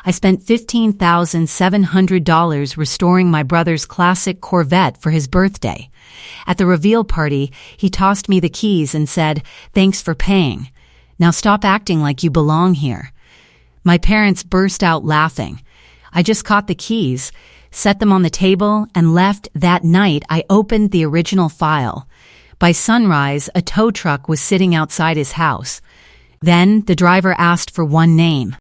I spent $15,700 restoring my brother's classic Corvette for his birthday. At the reveal party, he tossed me the keys and said, "Thanks for paying. Now stop acting like you belong here." My parents burst out laughing. I just caught the keys, set them on the table, and left. That night, I opened the original file. By sunrise, a tow truck was sitting outside his house. Then, the driver asked for one name.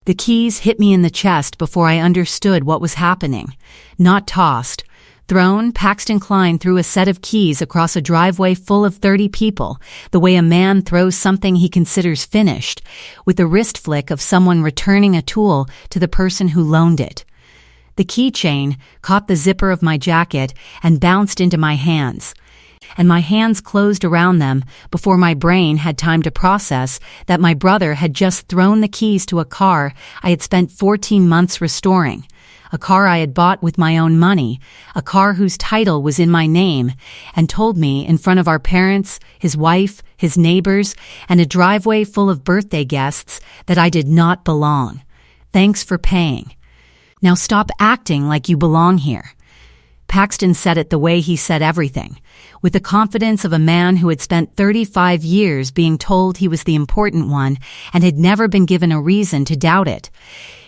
The keys hit me in the chest before I understood what was happening. Not tossed. Thrown, Paxton Klein threw a set of keys across a driveway full of 30 people, the way a man throws something he considers finished, with the wrist flick of someone returning a tool to the person who loaned it. The keychain caught the zipper of my jacket and bounced into my hands, and my hands closed around them before my brain had time to process that my brother had just thrown the keys to a car I had spent 14 months restoring, a car I had bought with my own money, a car whose title was in my name, and told me in front of our parents, his wife, his neighbors, and a driveway full of birthday guests that I did not belong. Thanks for paying. Now stop acting like you belong here. Paxton said it the way he said everything, with the confidence of a man who had spent 35 years being told he was the important one and had never been given a reason to doubt it.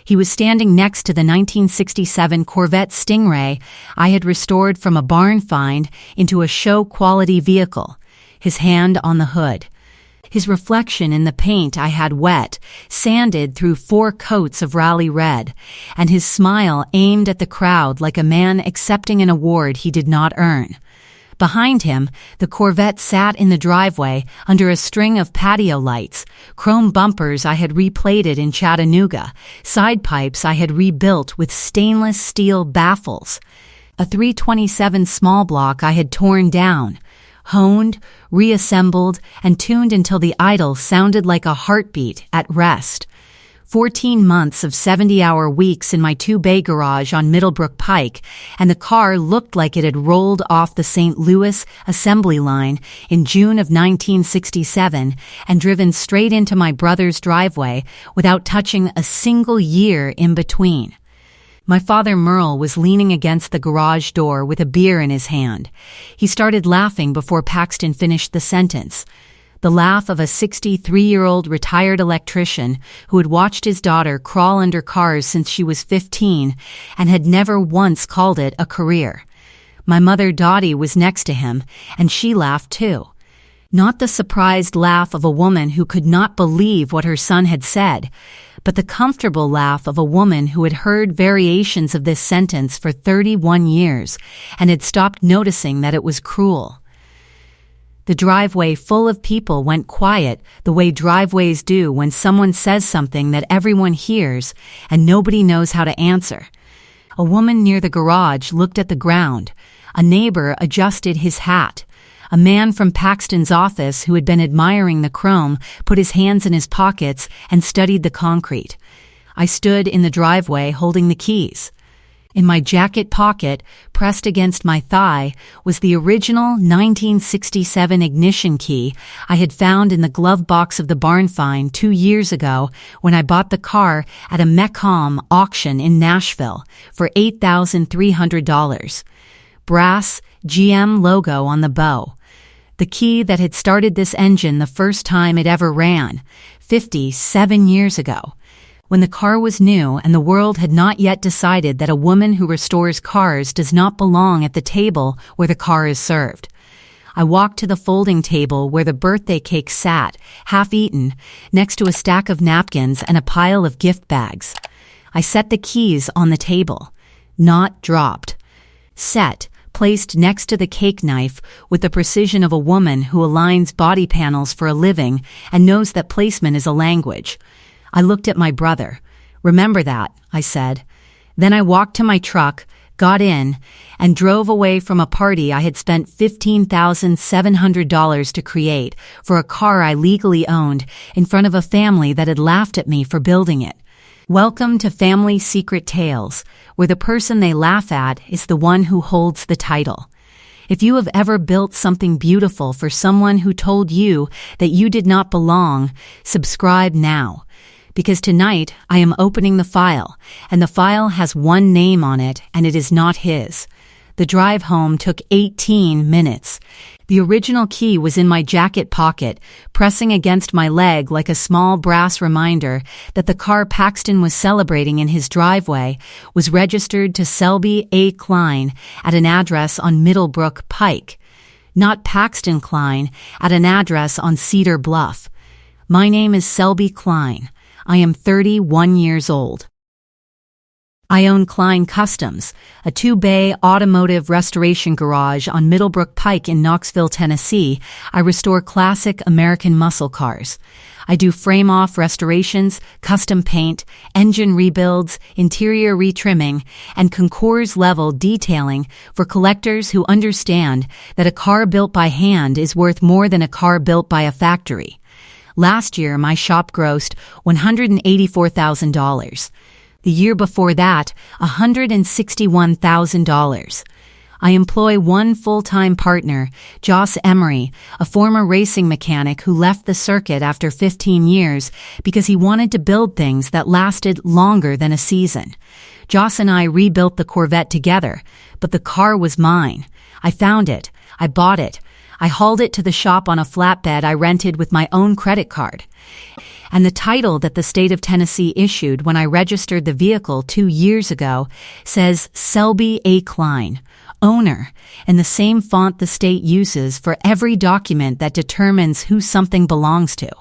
He was standing next to the 1967 Corvette Stingray I had restored from a barn find into a show-quality vehicle, his hand on the hood. His reflection in the paint I had wet, sanded through 4 coats of rally red, and his smile aimed at the crowd like a man accepting an award he did not earn. Behind him, the Corvette sat in the driveway under a string of patio lights, chrome bumpers I had replated in Chattanooga, side pipes I had rebuilt with stainless steel baffles, a 327 small block I had torn down, honed, reassembled, and tuned until the idle sounded like a heartbeat at rest. 14 months of 70-hour weeks in my 2-bay garage on Middlebrook Pike, and the car looked like it had rolled off the St. Louis assembly line in June of 1967 and driven straight into my brother's driveway without touching a single year in between. My father Merle was leaning against the garage door with a beer in his hand. He started laughing before Paxton finished the sentence. The laugh of a 63-year-old retired electrician who had watched his daughter crawl under cars since she was 15 and had never once called it a career. My mother Dottie was next to him, and she laughed too. Not the surprised laugh of a woman who could not believe what her son had said, but the comfortable laugh of a woman who had heard variations of this sentence for 31 years and had stopped noticing that it was cruel. The driveway full of people went quiet the way driveways do when someone says something that everyone hears and nobody knows how to answer. A woman near the garage looked at the ground. A neighbor adjusted his hat. A man from Paxton's office who had been admiring the chrome put his hands in his pockets and studied the concrete. I stood in the driveway holding the keys. In my jacket pocket, pressed against my thigh, was the original 1967 ignition key I had found in the glove box of the barn find 2 years ago when I bought the car at a Mecom auction in Nashville for $8,300. Brass GM logo on the bow. The key that had started this engine the first time it ever ran, 57 years ago. When the car was new and the world had not yet decided that a woman who restores cars does not belong at the table where the car is served. I walked to the folding table where the birthday cake sat, half-eaten, next to a stack of napkins and a pile of gift bags. I set the keys on the table. Not dropped. Set, placed next to the cake knife with the precision of a woman who aligns body panels for a living and knows that placement is a language. I looked at my brother. "Remember that," I said. Then I walked to my truck, got in, and drove away from a party I had spent $15,700 to create for a car I legally owned in front of a family that had laughed at me for building it. Welcome to Family Secret Tales, where the person they laugh at is the one who holds the title. If you have ever built something beautiful for someone who told you that you did not belong, subscribe now. because tonight I am opening the file, and the file has one name on it, and it is not his. The drive home took 18 minutes. The original key was in my jacket pocket, pressing against my leg like a small brass reminder that the car Paxton was celebrating in his driveway was registered to Selby A. Klein at an address on Middlebrook Pike, not Paxton Klein at an address on Cedar Bluff. My name is Selby Klein. I am 31 years old. I own Klein Customs, a 2-bay automotive restoration garage on Middlebrook Pike in Knoxville, Tennessee. I restore classic American muscle cars. I do frame-off restorations, custom paint, engine rebuilds, interior retrimming, and concours-level detailing for collectors who understand that a car built by hand is worth more than a car built by a factory. Last year, my shop grossed $184,000. The year before that, $161,000. I employ one full-time partner, Joss Emery, a former racing mechanic who left the circuit after 15 years because he wanted to build things that lasted longer than a season. Joss and I rebuilt the Corvette together, but the car was mine. I found it. I bought it. I hauled it to the shop on a flatbed I rented with my own credit card. And the title that the state of Tennessee issued when I registered the vehicle 2 years ago says Selby A. Klein, owner, in the same font the state uses for every document that determines who something belongs to.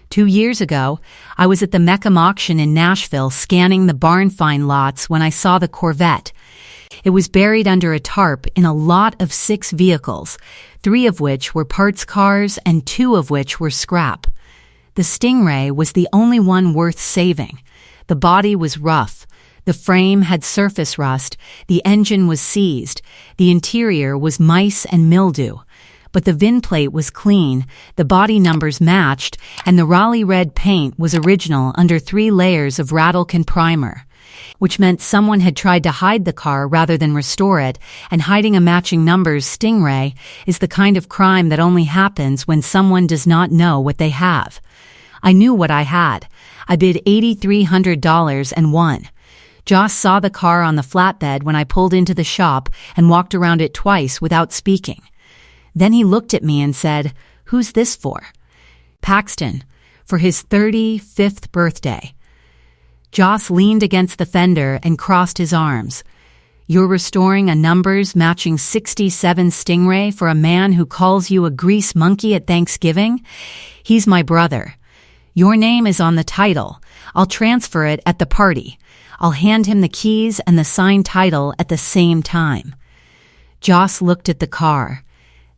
2 years ago, I was at the Meckham auction in Nashville scanning the barn find lots when I saw the Corvette. It was buried under a tarp in a lot of 6 vehicles, 3 of which were parts cars and 2 of which were scrap. The Stingray was the only one worth saving. The body was rough. The frame had surface rust. The engine was seized. The interior was mice and mildew. But the VIN plate was clean, the body numbers matched, and the Raleigh red paint was original under 3 layers of Rattlecan primer, which meant someone had tried to hide the car rather than restore it, and hiding a matching numbers Stingray is the kind of crime that only happens when someone does not know what they have. I knew what I had. I bid $8,300 and won. Joss saw the car on the flatbed when I pulled into the shop and walked around it twice without speaking. Then he looked at me and said, "Who's this for?" "Paxton, for his 35th birthday." Joss leaned against the fender and crossed his arms. "You're restoring a numbers matching 67 Stingray for a man who calls you a grease monkey at Thanksgiving? He's my brother. Your name is on the title. I'll transfer it at the party. I'll hand him the keys and the signed title at the same time." Joss looked at the car,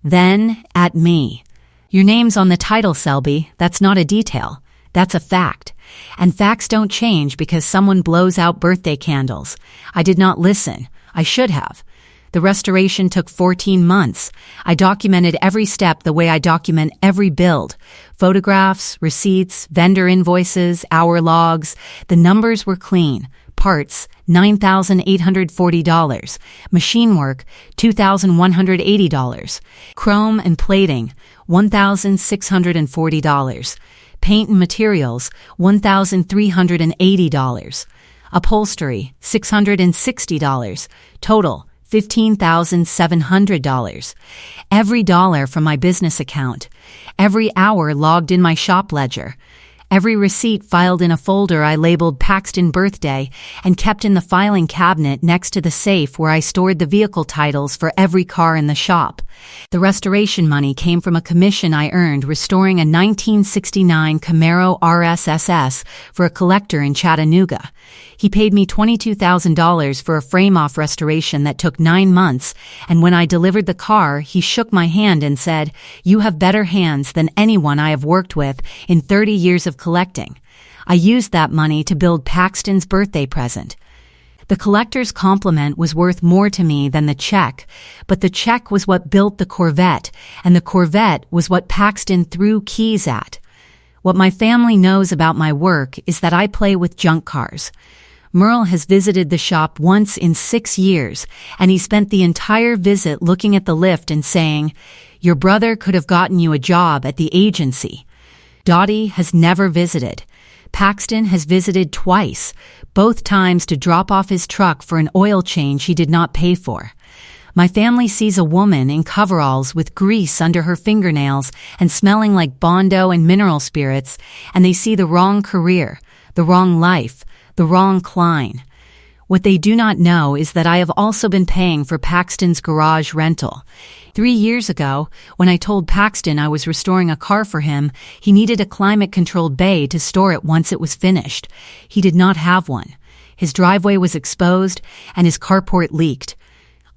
then at me. "Your name's on the title, Selby. That's not a detail. That's a fact. And facts don't change because someone blows out birthday candles. I did not listen. I should have. The restoration took 14 months. I documented every step the way I document every build. Photographs, receipts, vendor invoices, hour logs. The numbers were clean. Parts, $9,840. Machine work, $2,180. Chrome and plating, $1,640. Paint and materials, $1,380. Upholstery, $660. Total, $15,700. Every dollar from my business account. Every hour logged in my shop ledger. Every receipt filed in a folder I labeled Paxton Birthday and kept in the filing cabinet next to the safe where I stored the vehicle titles for every car in the shop. The restoration money came from a commission I earned restoring a 1969 Camaro RSSS for a collector in Chattanooga. He paid me $22,000 for a frame-off restoration that took 9 months, and when I delivered the car, he shook my hand and said, "You have better hands than anyone I have worked with in 30 years of collecting." I used that money to build Paxton's birthday present. The collector's compliment was worth more to me than the check, but the check was what built the Corvette, and the Corvette was what Paxton threw keys at. What my family knows about my work is that I play with junk cars. Merle has visited the shop once in 6 years, and he spent the entire visit looking at the lift and saying, "Your brother could have gotten you a job at the agency." Dottie has never visited. Paxton has visited twice, both times to drop off his truck for an oil change he did not pay for. My family sees a woman in coveralls with grease under her fingernails and smelling like Bondo and mineral spirits, and they see the wrong career, the wrong life, the wrong Klein. What they do not know is that I have also been paying for Paxton's garage rental. 3 years ago, when I told Paxton I was restoring a car for him, he needed a climate-controlled bay to store it once it was finished. He did not have one. His driveway was exposed, and his carport leaked.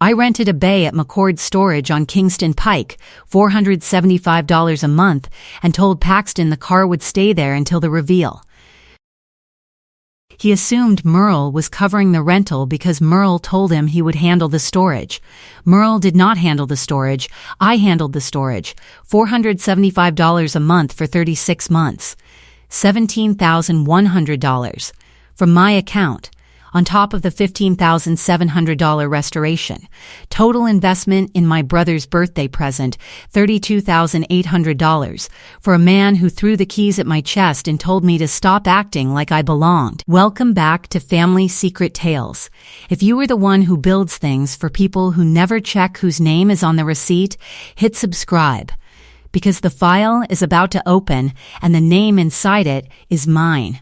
I rented a bay at McCord Storage on Kingston Pike, $475 a month, and told Paxton the car would stay there until the reveal. He assumed Merle was covering the rental because Merle told him he would handle the storage. Merle did not handle the storage. I handled the storage. $475 a month for 36 months. $17,100 from my account, on top of the $15,700 restoration. Total investment in my brother's birthday present, $32,800, for a man who threw the keys at my chest and told me to stop acting like I belonged. Welcome back to Family Secret Tales. If you are the one who builds things for people who never check whose name is on the receipt, hit subscribe, because the file is about to open and the name inside it is mine.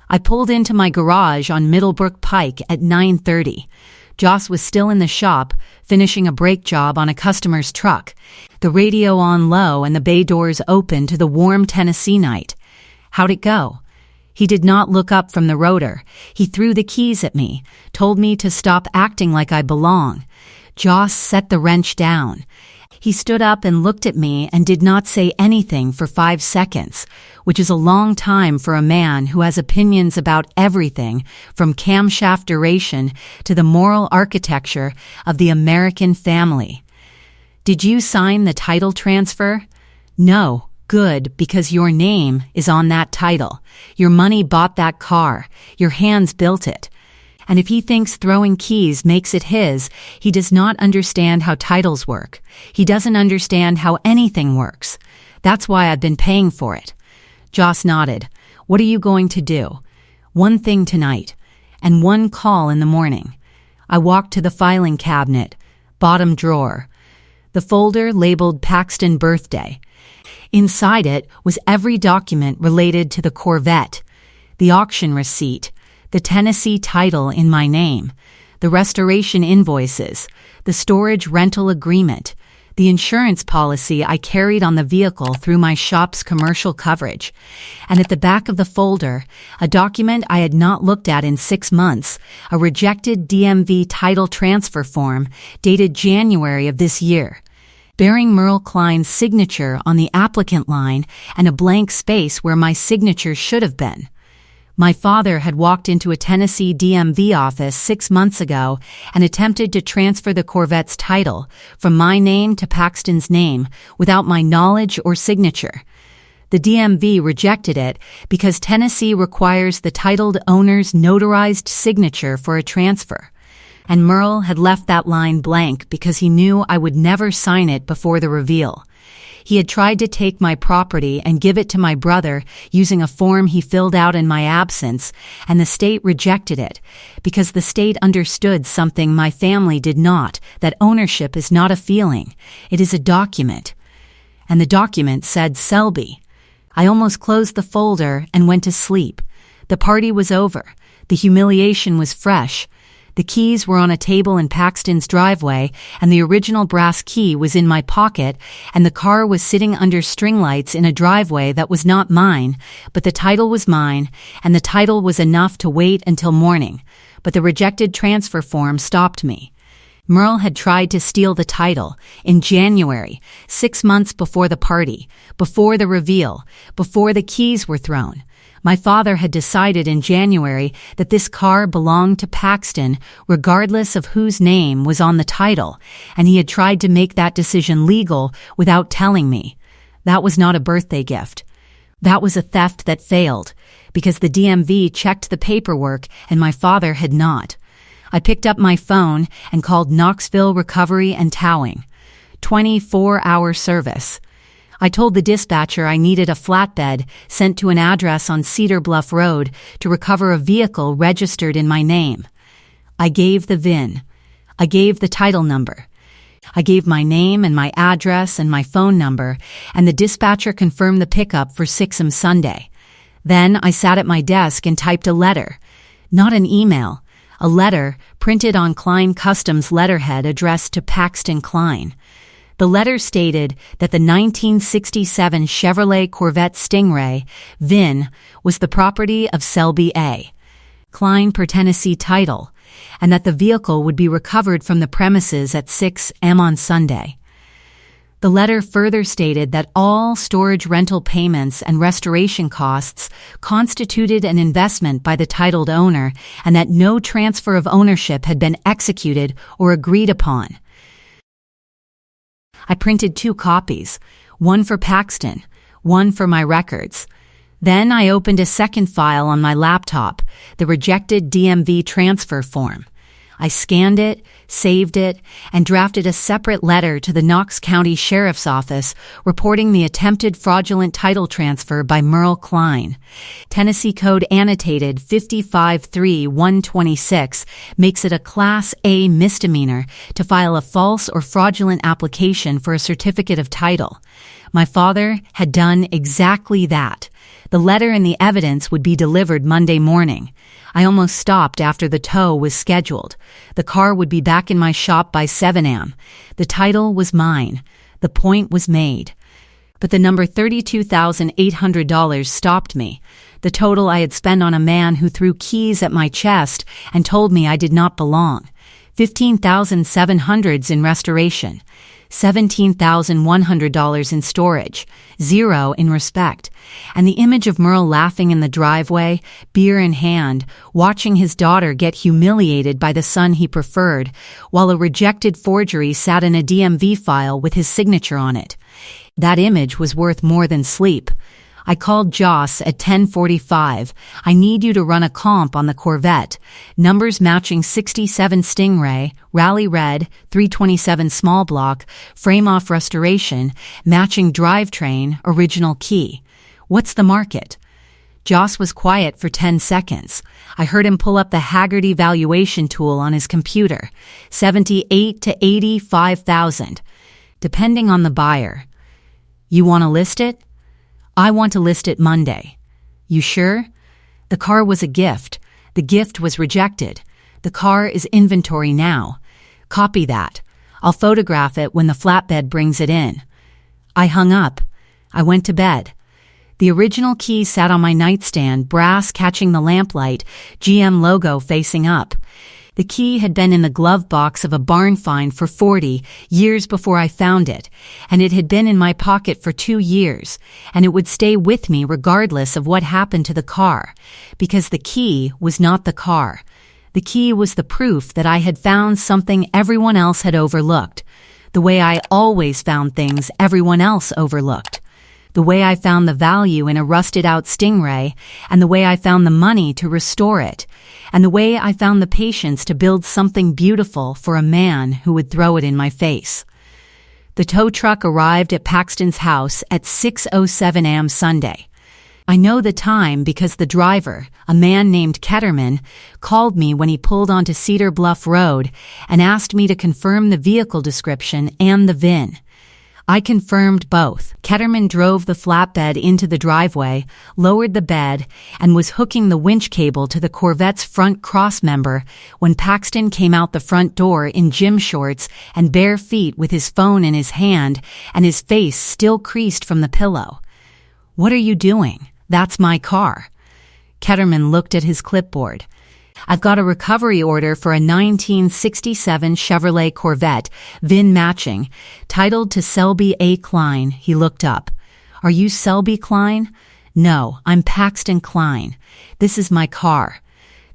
I pulled into my garage on Middlebrook Pike at 9:30. Joss was still in the shop, finishing a brake job on a customer's truck, the radio on low and the bay doors open to the warm Tennessee night. How'd it go? He did not look up from the rotor. He threw the keys at me, told me to stop acting like I belong. Joss set the wrench down. He stood up and looked at me and did not say anything for 5 seconds, which is a long time for a man who has opinions about everything from camshaft duration to the moral architecture of the American family. Did you sign the title transfer? No. Good, because your name is on that title. Your money bought that car. Your hands built it. And if he thinks throwing keys makes it his, he does not understand how titles work. He doesn't understand how anything works. That's why I've been paying for it. Joss nodded. What are you going to do? One thing tonight, and one call in the morning. I walked to the filing cabinet, bottom drawer. The folder labeled Paxton Birthday. Inside it was every document related to the Corvette, the auction receipt, the Tennessee title in my name, the restoration invoices, the storage rental agreement, the insurance policy I carried on the vehicle through my shop's commercial coverage, and at the back of the folder, a document I had not looked at in 6 months, a rejected DMV title transfer form dated January of this year, bearing Merle Klein's signature on the applicant line and a blank space where my signature should have been. My father had walked into a Tennessee DMV office 6 months ago and attempted to transfer the Corvette's title from my name to Paxton's name without my knowledge or signature. The DMV rejected it because Tennessee requires the titled owner's notarized signature for a transfer. And Merle had left that line blank because he knew I would never sign it before the reveal. He had tried to take my property and give it to my brother using a form he filled out in my absence, and the state rejected it because the state understood something my family did not, that ownership is not a feeling, it is a document. And the document said Selby. I almost closed the folder and went to sleep. The party was over. The humiliation was fresh. The keys were on a table in Paxton's driveway, and the original brass key was in my pocket, and the car was sitting under string lights in a driveway that was not mine, but the title was mine, and the title was enough to wait until morning. But the rejected transfer form stopped me. Merle had tried to steal the title in January, 6 months before the party, before the reveal, before the keys were thrown. My father had decided in January that this car belonged to Paxton regardless of whose name was on the title, and he had tried to make that decision legal without telling me. That was not a birthday gift. That was a theft that failed, because the DMV checked the paperwork and my father had not. I picked up my phone and called Knoxville Recovery and Towing. 24-hour service. I told the dispatcher I needed a flatbed sent to an address on Cedar Bluff Road to recover a vehicle registered in my name. I gave the VIN. I gave the title number. I gave my name and my address and my phone number, and the dispatcher confirmed the pickup for 6 Sunday. Then I sat at my desk and typed a letter. Not an email. A letter printed on Klein Customs letterhead addressed to Paxton Klein. The letter stated that the 1967 Chevrolet Corvette Stingray, VIN, was the property of Selby A. Klein per Tennessee title, and that the vehicle would be recovered from the premises at 6 a.m. on Sunday. The letter further stated that all storage rental payments and restoration costs constituted an investment by the titled owner and that no transfer of ownership had been executed or agreed upon. I printed 2 copies, one for Paxton, one for my records. Then I opened a second file on my laptop, the rejected DMV transfer form. I scanned it, saved it, and drafted a separate letter to the Knox County Sheriff's Office reporting the attempted fraudulent title transfer by Merle Klein. Tennessee Code Annotated 55-3-126 makes it a Class A misdemeanor to file a false or fraudulent application for a certificate of title. My father had done exactly that. The letter and the evidence would be delivered Monday morning. I almost stopped after the tow was scheduled. The car would be back in my shop by 7 a.m. The title was mine. The point was made. But the number $32,800 stopped me. The total I had spent on a man who threw keys at my chest and told me I did not belong. $15,700 in restoration. $17,100 in storage, 0 in respect, and the image of Merle laughing in the driveway, beer in hand, watching his daughter get humiliated by the son he preferred, while a rejected forgery sat in a DMV file with his signature on it. That image was worth more than sleep. I called Joss at 10:45. I need you to run a comp on the Corvette. Numbers matching 67 Stingray, Rally Red, 327 small block, frame-off restoration, matching drivetrain, original key. What's the market? Joss was quiet for 10 seconds. I heard him pull up the Haggerty valuation tool on his computer. 78 to 85,000, depending on the buyer. You want to list it? I want to list it Monday. You sure? The car was a gift. The gift was rejected. The car is inventory now. Copy that. I'll photograph it when the flatbed brings it in. I hung up. I went to bed. The original key sat on my nightstand, brass catching the lamplight, GM logo facing up. The key had been in the glove box of a barn find for 40 years before I found it, and it had been in my pocket for 2 years, and it would stay with me regardless of what happened to the car, because the key was not the car. The key was the proof that I had found something everyone else had overlooked, the way I always found things everyone else overlooked. The way I found the value in a rusted-out Stingray, and the way I found the money to restore it, and the way I found the patience to build something beautiful for a man who would throw it in my face. The tow truck arrived at Paxton's house at 6:07 a.m. Sunday. I know the time because the driver, a man named Ketterman, called me when he pulled onto Cedar Bluff Road and asked me to confirm the vehicle description and the VIN. I confirmed both. Ketterman drove the flatbed into the driveway, lowered the bed, and was hooking the winch cable to the Corvette's front crossmember when Paxton came out the front door in gym shorts and bare feet with his phone in his hand and his face still creased from the pillow. "What are you doing? That's my car." Ketterman looked at his clipboard. "I've got a recovery order for a 1967 Chevrolet Corvette, VIN matching, titled to Selby A. Klein." He looked up. "Are you Selby Klein?" "No, I'm Paxton Klein. This is my car."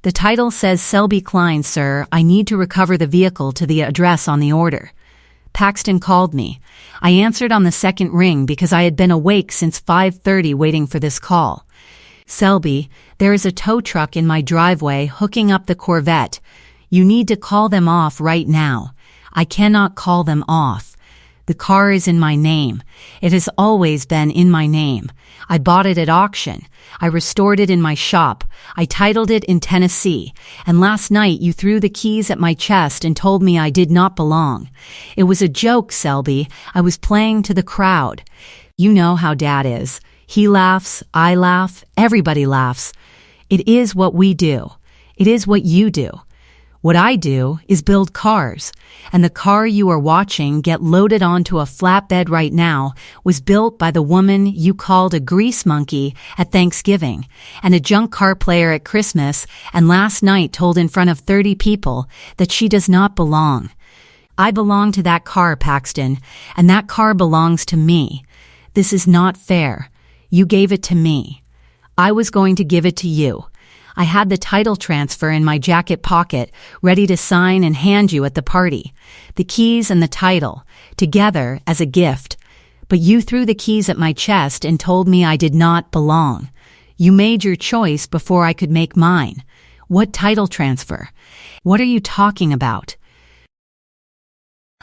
"The title says Selby Klein, sir. I need to recover the vehicle to the address on the order." Paxton called me. I answered on the second ring because I had been awake since 5:30 waiting for this call. "Selby, there is a tow truck in my driveway hooking up the Corvette. You need to call them off right now." "I cannot call them off. The car is in my name. It has always been in my name. I bought it at auction. I restored it in my shop. I titled it in Tennessee. And last night you threw the keys at my chest and told me I did not belong. It was a joke, Selby. I was playing to the crowd. You know how Dad is. He laughs, I laugh, everybody laughs. It is what we do. It is what you do. What I do is build cars, and the car you are watching get loaded onto a flatbed right now was built by the woman you called a grease monkey at Thanksgiving and a junk car player at Christmas, and last night told in front of 30 people that she does not belong. I belong to that car, Paxton, and that car belongs to me. This is not fair. You gave it to me. I was going to give it to you. I had the title transfer in my jacket pocket, ready to sign and hand you at the party. The keys and the title, together as a gift. But you threw the keys at my chest and told me I did not belong. You made your choice before I could make mine. What title transfer? What are you talking about?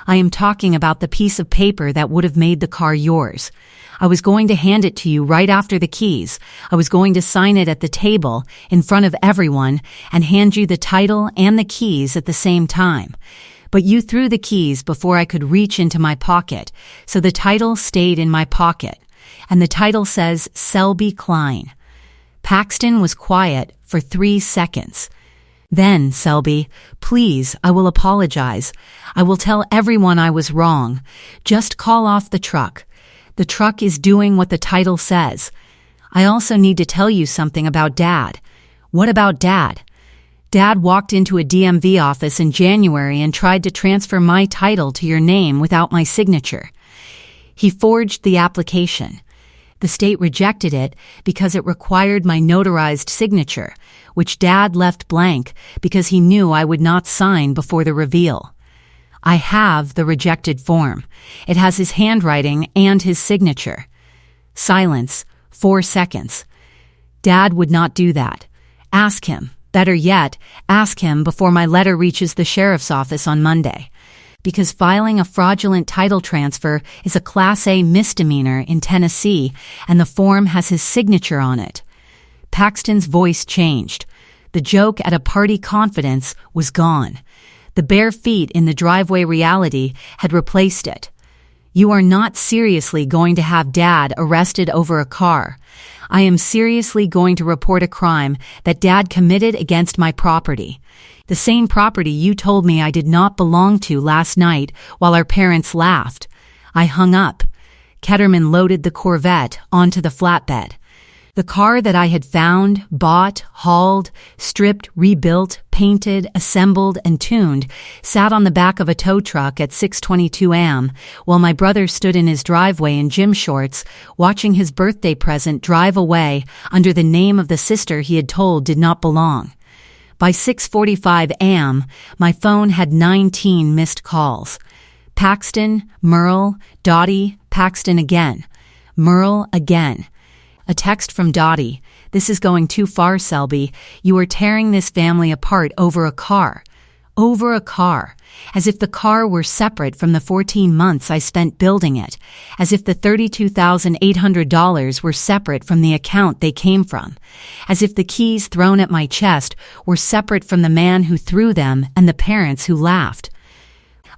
I am talking about the piece of paper that would have made the car yours. I was going to hand it to you right after the keys. I was going to sign it at the table in front of everyone and hand you the title and the keys at the same time. But you threw the keys before I could reach into my pocket, so the title stayed in my pocket. And the title says Selby Klein. Paxton was quiet for 3 seconds. Then, Selby, please, I will apologize. I will tell everyone I was wrong. Just call off the truck. The truck is doing what the title says. I also need to tell you something about Dad. What about Dad? Dad walked into a DMV office in January and tried to transfer my title to your name without my signature. He forged the application. The state rejected it because it required my notarized signature, which Dad left blank because he knew I would not sign before the reveal. I have the rejected form. It has his handwriting and his signature. Silence. 4 seconds. Dad would not do that. Ask him. Better yet, ask him before my letter reaches the sheriff's office on Monday. Because filing a fraudulent title transfer is a Class A misdemeanor in Tennessee, and the form has his signature on it. Paxton's voice changed. The joke at a party confidence was gone. The bare feet in the driveway reality had replaced it. You are not seriously going to have Dad arrested over a car. I am seriously going to report a crime that Dad committed against my property. The same property you told me I did not belong to last night while our parents laughed. I hung up. Ketterman loaded the Corvette onto the flatbed. The car that I had found, bought, hauled, stripped, rebuilt, painted, assembled, and tuned sat on the back of a tow truck at 6:22 a.m. while my brother stood in his driveway in gym shorts, watching his birthday present drive away under the name of the sister he had told did not belong. By 6:45 a.m., my phone had 19 missed calls. Paxton, Merle, Dottie, Paxton again. Merle again. A text from Dottie. This is going too far, Selby. You are tearing this family apart over a car. Over a car. As if the car were separate from the 14 months I spent building it. As if the $32,800 were separate from the account they came from. As if the keys thrown at my chest were separate from the man who threw them and the parents who laughed.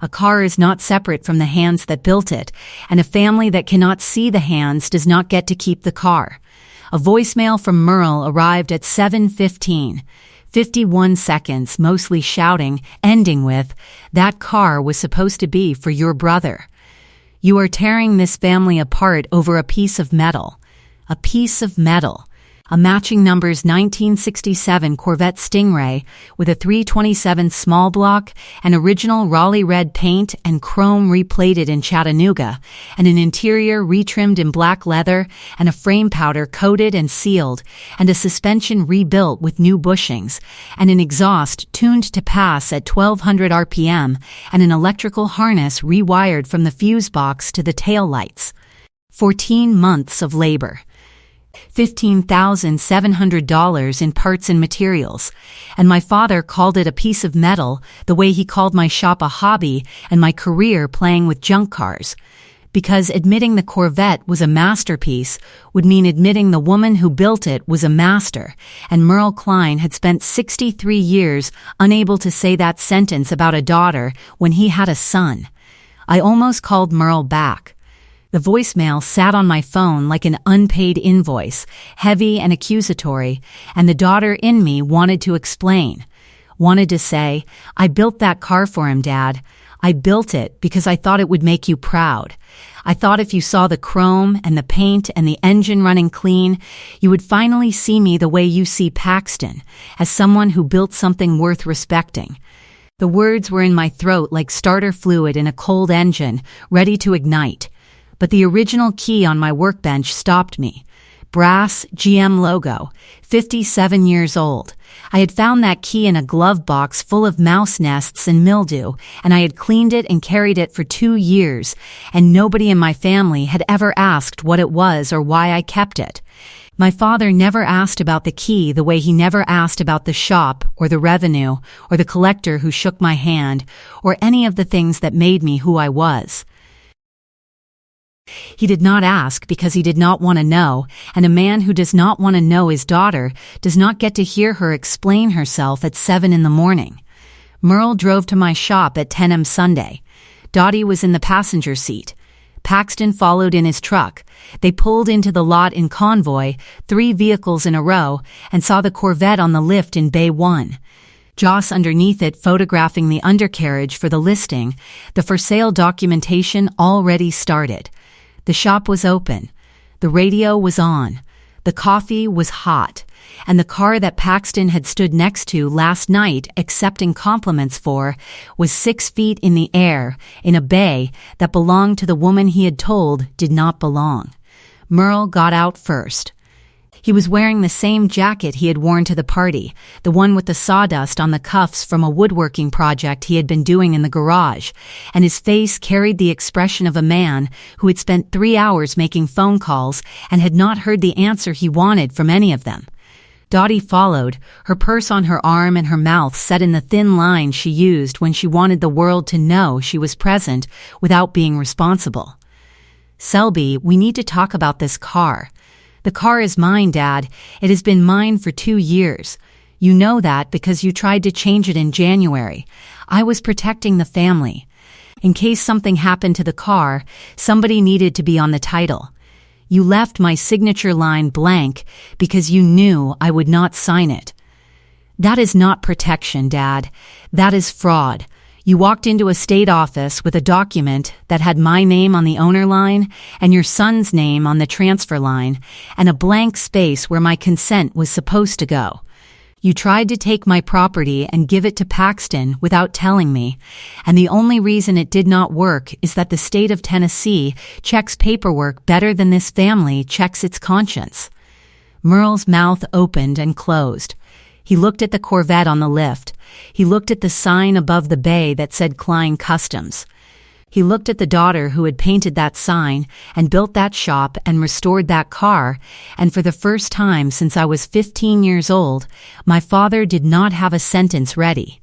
A car is not separate from the hands that built it, and a family that cannot see the hands does not get to keep the car. A voicemail from Merle arrived at 7:15. 51 seconds, mostly shouting, ending with, "That car was supposed to be for your brother. You are tearing this family apart over a piece of metal." A piece of metal. A matching numbers 1967 Corvette Stingray with a 327 small block, an original Raleigh red paint and chrome replated in Chattanooga, and an interior retrimmed in black leather, and a frame powder coated and sealed, and a suspension rebuilt with new bushings, and an exhaust tuned to pass at 1200 RPM, and an electrical harness rewired from the fuse box to the tail lights. 14 months of labor. $15,700 in parts and materials, and my father called it a piece of metal the way he called my shop a hobby and my career playing with junk cars. Because admitting the Corvette was a masterpiece would mean admitting the woman who built it was a master, and Merle Klein had spent 63 years unable to say that sentence about a daughter when he had a son. I almost called Merle back. The voicemail sat on my phone like an unpaid invoice, heavy and accusatory, and the daughter in me wanted to explain. Wanted to say, "I built that car for him, Dad. I built it because I thought it would make you proud. I thought if you saw the chrome and the paint and the engine running clean, you would finally see me the way you see Paxton, as someone who built something worth respecting." The words were in my throat like starter fluid in a cold engine, ready to ignite. But the original key on my workbench stopped me. Brass GM logo, 57 years old. I had found that key in a glove box full of mouse nests and mildew, and I had cleaned it and carried it for 2 years, and nobody in my family had ever asked what it was or why I kept it. My father never asked about the key the way he never asked about the shop or the revenue or the collector who shook my hand or any of the things that made me who I was. He did not ask because he did not want to know, and a man who does not want to know his daughter does not get to hear her explain herself at 7 in the morning. Merle drove to my shop at 10 a.m. Sunday. Dottie was in the passenger seat. Paxton followed in his truck. They pulled into the lot in convoy, 3 vehicles in a row, and saw the Corvette on the lift in Bay 1. Joss underneath it photographing the undercarriage for the listing. The for sale documentation already started. The shop was open. The radio was on. The coffee was hot. And the car that Paxton had stood next to last night accepting compliments for was 6 feet in the air in a bay that belonged to the woman he had told did not belong. Merle got out first. He was wearing the same jacket he had worn to the party, the one with the sawdust on the cuffs from a woodworking project he had been doing in the garage, and his face carried the expression of a man who had spent 3 hours making phone calls and had not heard the answer he wanted from any of them. Dottie followed, her purse on her arm and her mouth set in the thin line she used when she wanted the world to know she was present without being responsible. "Selby, we need to talk about this car." "The car is mine, Dad. It has been mine for 2 years. You know that because you tried to change it in January. I was protecting the family. In case something happened to the car, somebody needed to be on the title. You left my signature line blank because you knew I would not sign it." "That is not protection, Dad. That is fraud. You walked into a state office with a document that had my name on the owner line and your son's name on the transfer line and a blank space where my consent was supposed to go. You tried to take my property and give it to Paxton without telling me, and the only reason it did not work is that the state of Tennessee checks paperwork better than this family checks its conscience." Merle's mouth opened and closed. He looked at the Corvette on the lift. He looked at the sign above the bay that said Klein Customs. He looked at the daughter who had painted that sign and built that shop and restored that car, and for the first time since I was 15 years old, my father did not have a sentence ready.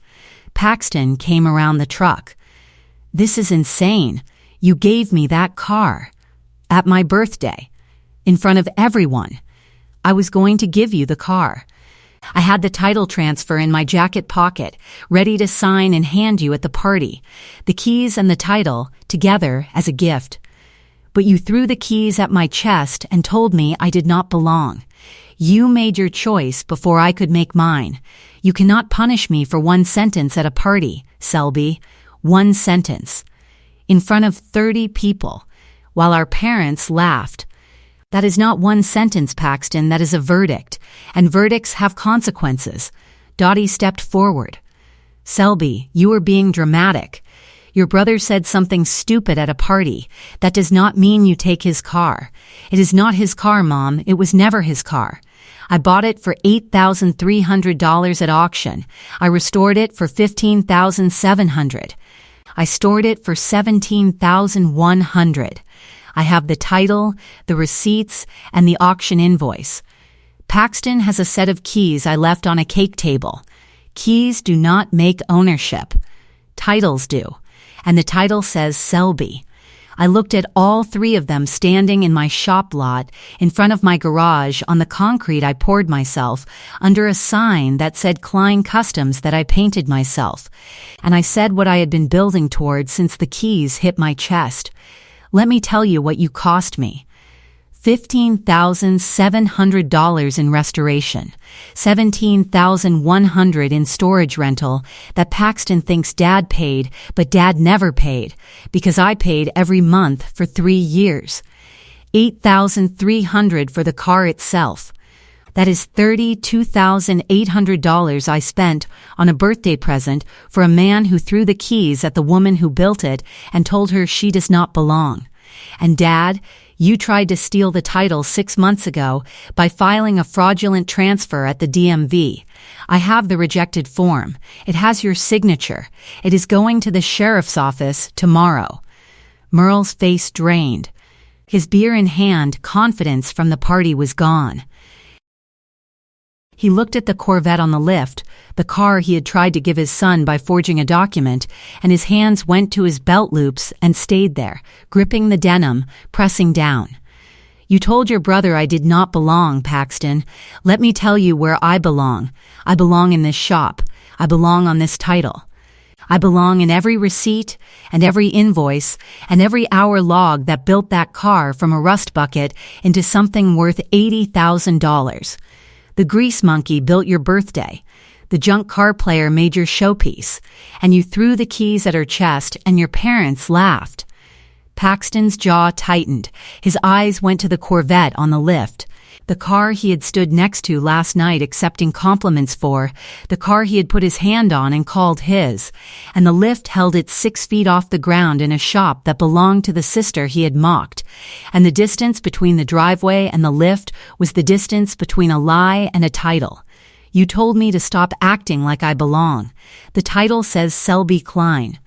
Paxton came around the truck. "This is insane. You gave me that car. At my birthday. In front of everyone. I was going to give you the car. I had the title transfer in my jacket pocket, ready to sign and hand you at the party, the keys and the title, together as a gift. But you threw the keys at my chest and told me I did not belong. You made your choice before I could make mine. You cannot punish me for 1 sentence at a party, Selby. 1 sentence. In front of 30 people, while our parents laughed. That is not 1 sentence, Paxton, that is a verdict, and verdicts have consequences." Dottie stepped forward. "Selby, you are being dramatic. Your brother said something stupid at a party. That does not mean you take his car. It is not his car, Mom. It was never his car. I bought it for $8,300 at auction. I restored it for $15,700. I stored it for $17,100. I have the title, the receipts, and the auction invoice. Paxton has a set of keys I left on a cake table. Keys do not make ownership. Titles do. And the title says Selby. I looked at all three of them standing in my shop lot in front of my garage on the concrete I poured myself under a sign that said Klein Customs that I painted myself. And I said what I had been building toward since the keys hit my chest. Let me tell you what you cost me. $15,700 in restoration, $17,100 in storage rental that Paxton thinks Dad paid, but Dad never paid, because I paid every month for 3 years. $8,300 for the car itself. That is $32,800 I spent on a birthday present for a man who threw the keys at the woman who built it and told her she does not belong. And Dad, you tried to steal the title 6 months ago by filing a fraudulent transfer at the DMV. I have the rejected form. It has your signature. It is going to the sheriff's office tomorrow. Merle's face drained. His beer in hand, confidence from the party was gone. He looked at the Corvette on the lift, the car he had tried to give his son by forging a document, and his hands went to his belt loops and stayed there, gripping the denim, pressing down. You told your brother I did not belong, Paxton. Let me tell you where I belong. I belong in this shop. I belong on this title. I belong in every receipt and every invoice and every hour log that built that car from a rust bucket into something worth $80,000. The grease monkey built your birthday. The junk car player made your showpiece. And you threw the keys at her chest and your parents laughed. Paxton's jaw tightened. His eyes went to the Corvette on the lift. The car he had stood next to last night accepting compliments for, the car he had put his hand on and called his, and the lift held it 6 feet off the ground in a shop that belonged to the sister he had mocked, and the distance between the driveway and the lift was the distance between a lie and a title. You told me to stop acting like I belong. The title says Selby Klein.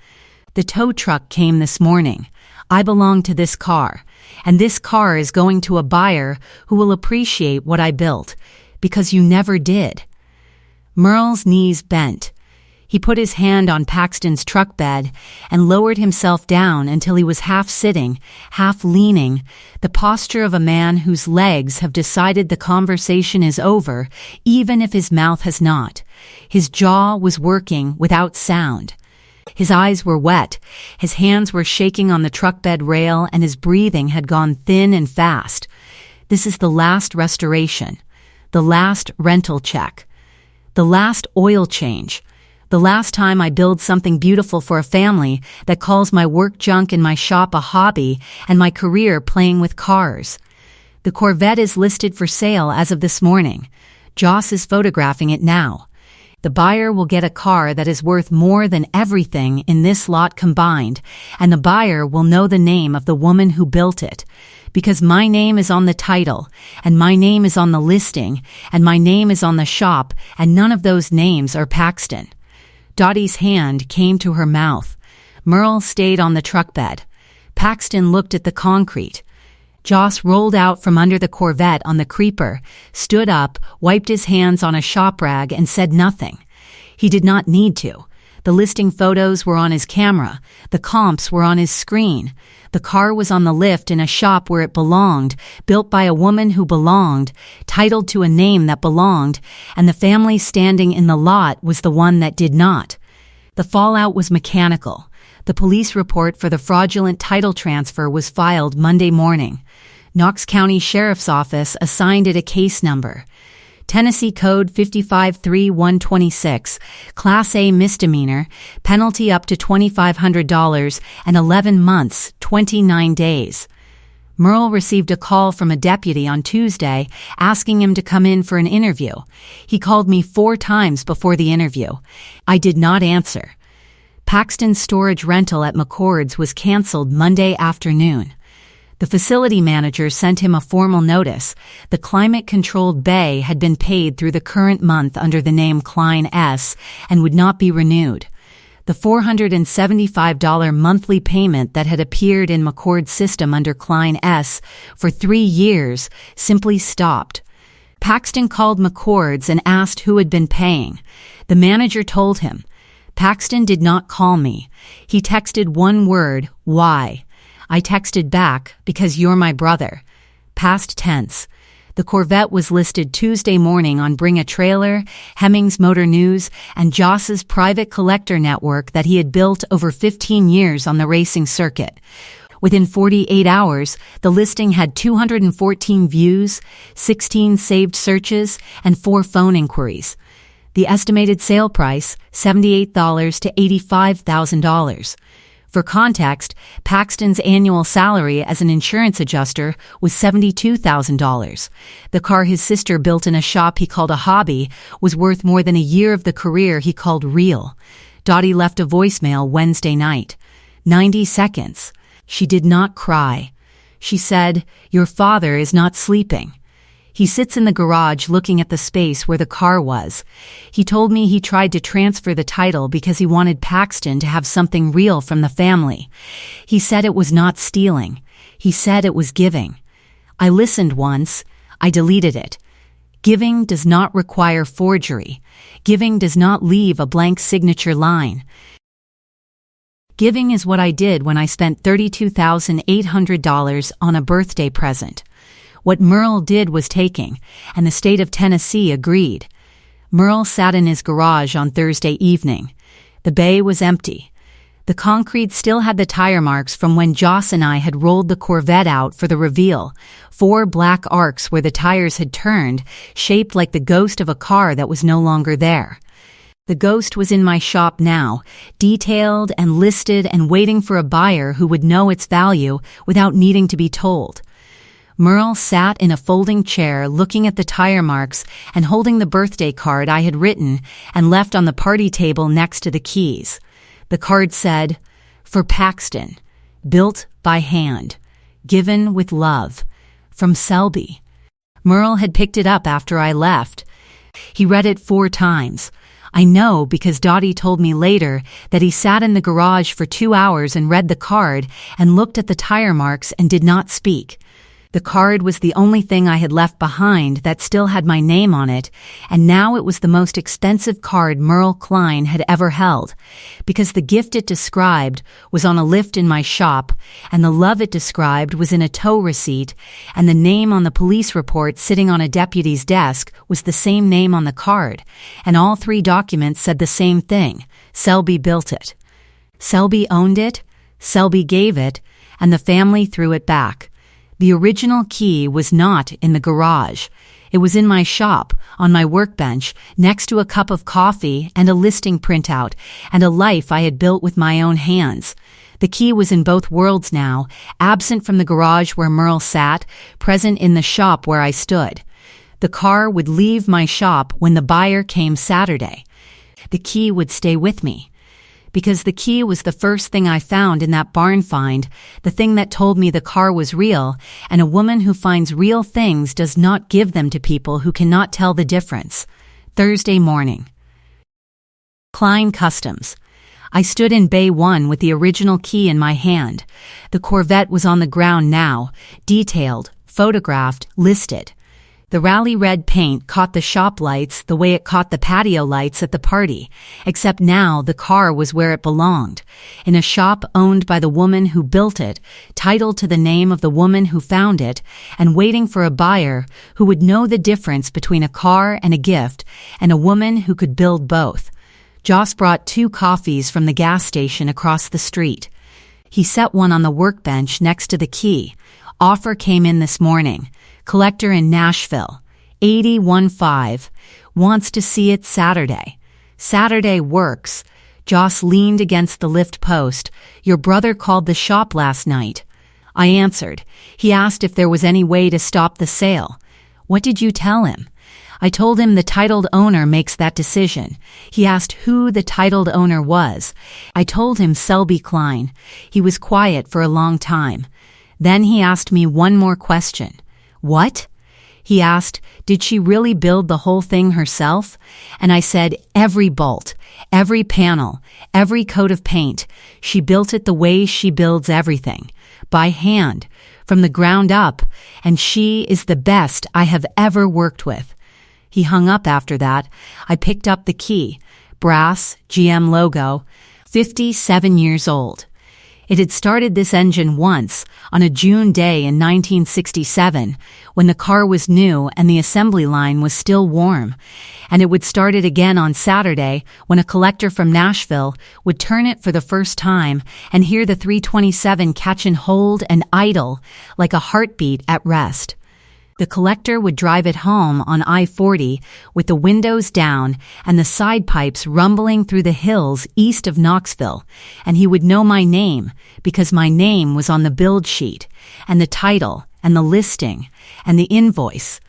The tow truck came this morning. I belong to this car, and this car is going to a buyer who will appreciate what I built, because you never did. Merle's knees bent. He put his hand on Paxton's truck bed and lowered himself down until he was half sitting, half leaning, the posture of a man whose legs have decided the conversation is over, even if his mouth has not. His jaw was working without sound. His eyes were wet, his hands were shaking on the truck bed rail, and his breathing had gone thin and fast. This is the last restoration, the last rental check, the last oil change, the last time I build something beautiful for a family that calls my work junk in my shop a hobby and my career playing with cars. The Corvette is listed for sale as of this morning. Joss is photographing it now. The buyer will get a car that is worth more than everything in this lot combined, and the buyer will know the name of the woman who built it, because my name is on the title, and my name is on the listing, and my name is on the shop, and none of those names are Paxton. Dottie's hand came to her mouth. Merle stayed on the truck bed. Paxton looked at the concrete. Joss rolled out from under the Corvette on the creeper, stood up, wiped his hands on a shop rag, and said nothing. He did not need to. The listing photos were on his camera. The comps were on his screen. The car was on the lift in a shop where it belonged, built by a woman who belonged, titled to a name that belonged, and the family standing in the lot was the one that did not. The fallout was mechanical. The police report for the fraudulent title transfer was filed Monday morning. Knox County Sheriff's Office assigned it a case number. Tennessee Code 553126, Class A misdemeanor, penalty up to $2,500 and 11 months, 29 days. Merle received a call from a deputy on Tuesday asking him to come in for an interview. He called me 4 times before the interview. I did not answer. Paxton's storage rental at McCord's was canceled Monday afternoon. The facility manager sent him a formal notice. The climate-controlled bay had been paid through the current month under the name Klein S. and would not be renewed. The $475 monthly payment that had appeared in McCord's system under Klein S. for 3 years simply stopped. Paxton called McCord's and asked who had been paying. The manager told him. Paxton did not call me. He texted one word, "Why?" I texted back, "Because you're my brother." Past tense. The Corvette was listed Tuesday morning on Bring a Trailer, Hemmings Motor News, and Joss's private collector network that he had built over 15 years on the racing circuit. Within 48 hours, the listing had 214 views, 16 saved searches, and 4 phone inquiries. The estimated sale price, $78,000 to $85,000. For context, Paxton's annual salary as an insurance adjuster was $72,000. The car his sister built in a shop he called a hobby was worth more than a year of the career he called real. Dottie left a voicemail Wednesday night. 90 seconds. She did not cry. She said, "Your father is not sleeping. He sits in the garage looking at the space where the car was. He told me he tried to transfer the title because he wanted Paxton to have something real from the family. He said it was not stealing. He said it was giving. I listened once. I deleted it. Giving does not require forgery. Giving does not leave a blank signature line. Giving is what I did when I spent $32,800 on a birthday present. What Merle did was taking, and the state of Tennessee agreed. Merle sat in his garage on Thursday evening. The bay was empty. The concrete still had the tire marks from when Joss and I had rolled the Corvette out for the reveal, 4 black arcs where the tires had turned, shaped like the ghost of a car that was no longer there. The ghost was in my shop now, detailed and listed and waiting for a buyer who would know its value without needing to be told. Merle sat in a folding chair looking at the tire marks and holding the birthday card I had written and left on the party table next to the keys. The card said, "For Paxton, built by hand, given with love, from Selby." Merle had picked it up after I left. He read it 4 times. I know because Dottie told me later that he sat in the garage for 2 hours and read the card and looked at the tire marks and did not speak. The card was the only thing I had left behind that still had my name on it, and now it was the most expensive card Merle Klein had ever held, because the gift it described was on a lift in my shop, and the love it described was in a tow receipt, and the name on the police report sitting on a deputy's desk was the same name on the card, and all 3 documents said the same thing: Selby built it. Selby owned it, Selby gave it, and the family threw it back. The original key was not in the garage. It was in my shop, on my workbench, next to a cup of coffee and a listing printout, and a life I had built with my own hands. The key was in both worlds now, absent from the garage where Merle sat, present in the shop where I stood. The car would leave my shop when the buyer came Saturday. The key would stay with me. Because the key was the first thing I found in that barn find, the thing that told me the car was real, and a woman who finds real things does not give them to people who cannot tell the difference. Thursday morning. Klein Customs. I stood in Bay 1 with the original key in my hand. The Corvette was on the ground now, detailed, photographed, listed. The rally red paint caught the shop lights the way it caught the patio lights at the party, except now the car was where it belonged, in a shop owned by the woman who built it, titled to the name of the woman who found it, and waiting for a buyer who would know the difference between a car and a gift, and a woman who could build both. Joss brought 2 coffees from the gas station across the street. He set one on the workbench next to the key. Offer came in this morning. Collector in Nashville, 81.5, wants to see it Saturday. Saturday works. Joss leaned against the lift post. Your brother called the shop last night. I answered. He asked if there was any way to stop the sale. What did you tell him? I told him the titled owner makes that decision. He asked who the titled owner was. I told him Selby Klein. He was quiet for a long time. Then he asked me one more question. What? He asked, did she really build the whole thing herself? And I said, every bolt, every panel, every coat of paint. She built it the way she builds everything, by hand, from the ground up, and she is the best I have ever worked with. He hung up after that. I picked up the key, brass, GM logo, 57 years old. It had started this engine once, on a June day in 1967, when the car was new and the assembly line was still warm, and it would start it again on Saturday when a collector from Nashville would turn it for the first time and hear the 327 catch and hold and idle like a heartbeat at rest. The collector would drive it home on I-40 with the windows down and the side pipes rumbling through the hills east of Knoxville, and he would know my name because my name was on the build sheet, and the title, and the listing, and the invoice.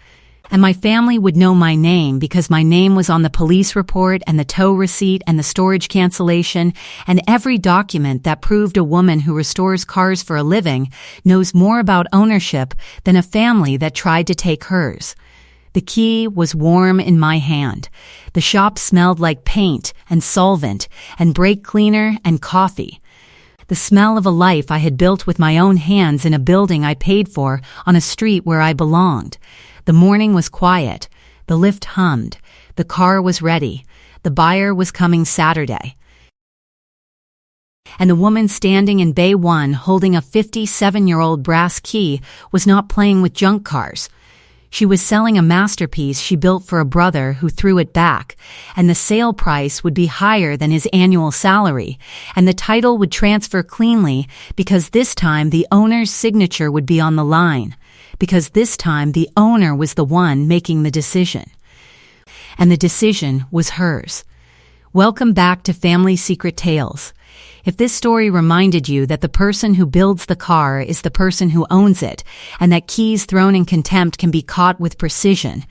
And my family would know my name because my name was on the police report and the tow receipt and the storage cancellation, and every document that proved a woman who restores cars for a living knows more about ownership than a family that tried to take hers. The key was warm in my hand. The shop smelled like paint and solvent and brake cleaner and coffee. The smell of a life I had built with my own hands in a building I paid for on a street where I belonged. The morning was quiet. The lift hummed. The car was ready. The buyer was coming Saturday. And the woman standing in Bay 1 holding a 57-year-old brass key was not playing with junk cars. She was selling a masterpiece she built for a brother who threw it back, and the sale price would be higher than his annual salary, and the title would transfer cleanly because this time the owner's signature would be on the line, because this time the owner was the one making the decision. And the decision was hers. Welcome back to Family Secret Tales. If this story reminded you that the person who builds the car is the person who owns it, and that keys thrown in contempt can be caught with precision,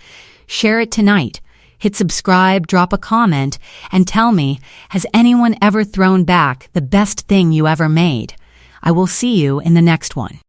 share it tonight. Hit subscribe, drop a comment, and tell me, has anyone ever thrown back the best thing you ever made? I will see you in the next one.